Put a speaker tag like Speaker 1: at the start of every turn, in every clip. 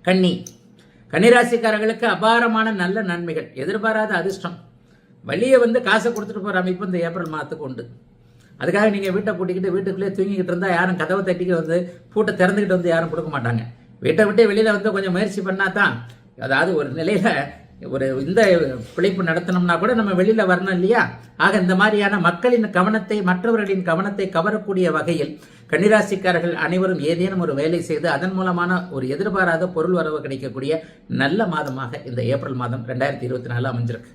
Speaker 1: கன்னிராசிக்காரர்களுக்கு அபாரமான நல்ல நன்மைகள், எதிர்பாராத அதிர்ஷ்டம், வழியை காசை கொடுத்துட்டு போகிற அமைப்பு இந்த ஏப்ரல் மாதத்துக்கு உண்டு. அதுக்காக நீங்கள் வீட்டை பூட்டிக்கிட்டு வீட்டுக்குள்ளேயே தூங்கிக்கிட்டு இருந்தால் யாரும் கதவை தட்டிக்கிட்டு பூட்டை திறந்துக்கிட்டு யாரும் கொடுக்க மாட்டாங்க. வீட்டை விட்டு வெளியில் கொஞ்சம் முயற்சி பண்ணால் தான், அதாவது ஒரு நிலையில் இந்த பிழைப்பு நடத்தணும்னா கூட நம்ம வெளியில் வரணும் இல்லையா? ஆக இந்த மாதிரியான மக்களின் கவனத்தை, மற்றவர்களின் கவனத்தை கவரக்கூடிய வகையில் கன்னிராசிக்காரர்கள் அனைவரும் ஏதேனும் ஒரு வேலை செய்து அதன் மூலமான ஒரு எதிர்பாராத பொருள் வரவு கிடைக்கக்கூடிய நல்ல மாதமாக இந்த ஏப்ரல் மாதம் 2024 அமைஞ்சிருக்கு.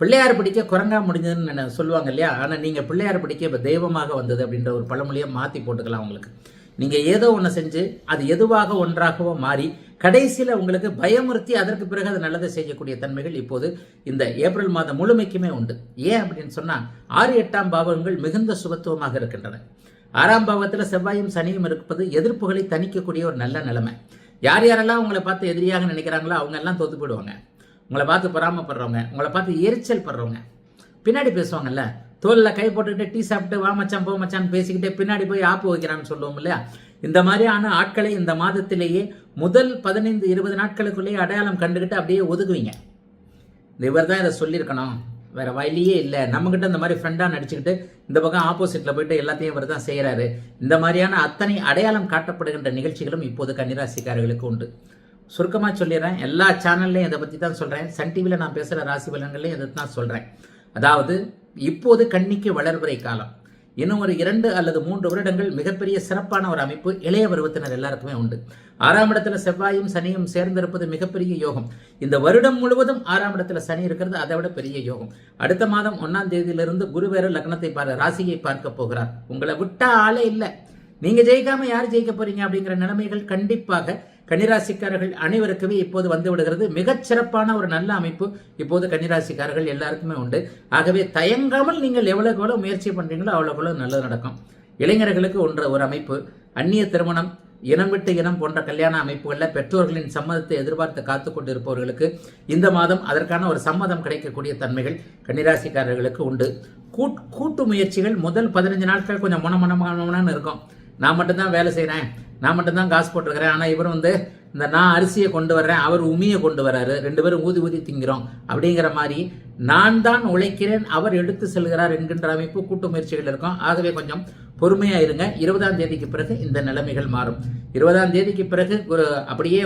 Speaker 1: பிள்ளையார் பிடிக்க குரங்கா முடிஞ்சதுன்னு சொல்லுவாங்க இல்லையா? ஆனால் நீங்கள் பிள்ளையார் பிடிக்க இப்போ தெய்வமாக வந்தது அப்படின்ற ஒரு பழமொழியை மாற்றி போட்டுக்கலாம். உங்களுக்கு நீங்கள் ஏதோ ஒன்று செஞ்சு அது எதுவாக ஒன்றாகவோ மாறி கடைசியில் உங்களுக்கு பயமுறுத்தி அதற்கு பிறகு அது நல்லதை செய்யக்கூடிய தன்மைகள் இப்போது இந்த ஏப்ரல் மாதம் முழுமைக்குமே உண்டு. ஏன் அப்படின்னு சொன்னால் 6, 8ஆம் பாவங்கள் மிகுந்த சுபத்துவமாக இருக்கின்றன. 6ஆம் பாவத்தில் செவ்வாயும் சனியும் இருப்பது எதிர்ப்புகளை தணிக்கக்கூடிய ஒரு நல்ல நிலைமை. யார் யாரெல்லாம் உங்களை பார்த்து எதிரியாக நினைக்கிறாங்களோ அவங்க எல்லாம் தோத்து போயிடுவாங்க. உங்களை பார்த்து பொறாமப்படுறவங்க, உங்களை பார்த்து எரிச்சல் படுறவங்க, பின்னாடி பேசுவாங்கல்ல, தோலில் கை போட்டுக்கிட்டு டீ சாப்பிட்டு வா மச்சான் போ மச்சான்னு பேசிக்கிட்டே பின்னாடி போய் ஆப்பு வைக்கிறான்னு சொல்லுவோம் இல்லையா? இந்த மாதிரியான ஆட்களை இந்த மாதத்திலேயே முதல் 15-20 நாட்களுக்குள்ளேயே அடையாளம் கண்டுகிட்டு அப்படியே ஒதுக்குவீங்க. இவர் தான் இதை சொல்லியிருக்கணும், வேற வழியே இல்லை, நம்மகிட்ட இந்த மாதிரி ஃப்ரெண்டாக நடிச்சுக்கிட்டு இந்த பக்கம் ஆப்போசிட்டில் போயிட்டு எல்லாத்தையும் இவர் தான் செய்கிறாரு. இந்த மாதிரியான அத்தனை அடையாளம் காட்டப்படுகின்ற நிகழ்ச்சிகளும் இப்போது கன்னிராசிக்காரர்களுக்கு உண்டு. சுருக்கமாக சொல்லிடுறேன், எல்லா சேனல்லையும் இதை பற்றி தான் சொல்கிறேன். சன் டிவியில் நான் பேசுகிற ராசி பலன்களையும் இதை தான் சொல்கிறேன். அதாவது இப்போது கன்னிக்கு வளர்பிறை காலம். இன்னும் ஒரு 2 அல்லது 3 வருடங்கள் மிகப்பெரிய சிறப்பான ஒரு அமைப்பு இளைய பருவத்தினர் எல்லாருக்குமே உண்டு. 6ஆம் இடத்துல செவ்வாயும் சனியும் சேர்ந்திருப்பது மிகப்பெரிய யோகம். இந்த வருடம் முழுவதும் 6ஆம் இடத்துல சனி இருக்கிறது அதை விட பெரிய யோகம். அடுத்த மாதம் 1ஆம் தேதியிலிருந்து குரு வேற லக்னத்தை ராசியை பார்க்க போகிறார். உங்களை விட்டா ஆளே இல்லை. நீங்க ஜெயிக்காம யார் ஜெயிக்க போறீங்க அப்படிங்கிற நிலைமைகள் கண்டிப்பாக கன்னிராசிக்காரர்கள் அனைவருக்குமே இப்போது வந்து விடுகிறது. மிகச்சிறப்பான ஒரு நல்ல அமைப்பு இப்போது கன்னிராசிக்காரர்கள் எல்லாருக்குமே உண்டு. ஆகவே தயங்காமல் நீங்கள் எவ்வளவு முயற்சி பண்றீங்களோ அவ்வளவு நல்லது நடக்கும். இளைஞர்களுக்கு ஒரு அமைப்பு, அந்நிய திருமணம், இனம் விட்டு இனம் போன்ற கல்யாண அமைப்புகளில் பெற்றோர்களின் சம்மதத்தை எதிர்பார்த்து காத்து கொண்டு இருப்பவர்களுக்கு இந்த மாதம் அதற்கான ஒரு சம்மதம் கிடைக்கக்கூடிய தன்மைகள் கன்னிராசிக்காரர்களுக்கு உண்டு. கூட்டு முயற்சிகள் முதல் 15 நாட்கள் கொஞ்சம் மனமனமானு இருக்கும். நான் மட்டும்தான் வேலை செய்கிறேன், நான் மட்டும்தான் காசு போட்டிருக்கிறேன், ஆனால் இவர் இந்த நான் அரிசியை கொண்டு வர்றேன், அவர் உமியை கொண்டு வர்றாரு, 2 பேரும் ஊதி திங்கிறோம் அப்படிங்கிற மாதிரி நான் தான் உழைக்கிறேன், அவர் எடுத்து செல்கிறார் என்கின்ற அமைப்பு கூட்டு முயற்சிகள் இருக்கும். ஆகவே கொஞ்சம் பொறுமையாக இருங்க. 20ஆம் தேதிக்கு பிறகு இந்த நிலைமைகள் மாறும். 20ஆம் தேதிக்கு பிறகு அப்படியே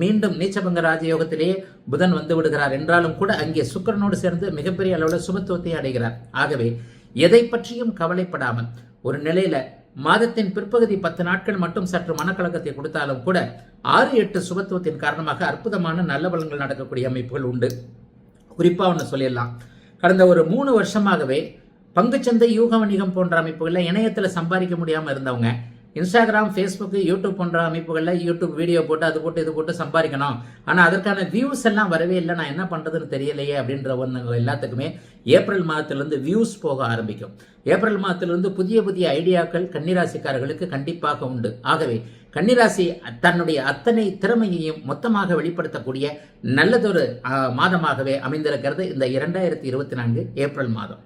Speaker 1: மீண்டும் நீச்சபங்க ராஜயோகத்திலேயே புதன் வந்து விடுகிறார் என்றாலும் கூட அங்கே சுக்கிரனோடு சேர்ந்து மிகப்பெரிய அளவில் சுபத்துவத்தை அடைகிறார். ஆகவே எதை பற்றியும் கவலைப்படாமல் ஒரு நிலையில மாதத்தின் பிற்பகுதி 10 நாட்கள் மட்டும் சற்று மனக்கலக்கத்தை கொடுத்தாலும் கூட 6-8 சுபத்துவத்தின் காரணமாக அற்புதமான நல்ல பலன்கள் நடக்கக்கூடிய அமைப்புகள் உண்டு. குறிப்பா ஒன்று சொல்லிடலாம், கடந்த ஒரு 3 வருஷமாகவே பங்குச்சந்தை, யூக வணிகம் போன்ற அமைப்புகளில் இணையத்தில் சம்பாதிக்க முடியாமல் இருந்தவங்க இன்ஸ்டாகிராம், ஃபேஸ்புக், யூடியூப் போன்ற அமைப்புகளில் யூடியூப் வீடியோ போட்டு அது போட்டு இது போட்டு சம்பாதிக்கணும், ஆனால் அதற்கான வியூஸ் எல்லாம் வரவே இல்லை, நான் என்ன பண்ணுறதுன்னு தெரியலையே அப்படின்ற எல்லாத்துக்குமே ஏப்ரல் மாதத்திலிருந்து வியூஸ் போக ஆரம்பிக்கும். ஏப்ரல் மாதத்திலிருந்து புதிய புதிய ஐடியாக்கள் கன்னிராசிக்காரர்களுக்கு கண்டிப்பாக உண்டு. ஆகவே கன்னிராசி தன்னுடைய அத்தனை திறமையையும் மொத்தமாக வெளிப்படுத்தக்கூடிய நல்லதொரு மாதமாகவே அமைந்திருக்கிறது இந்த 2024 ஏப்ரல் மாதம்.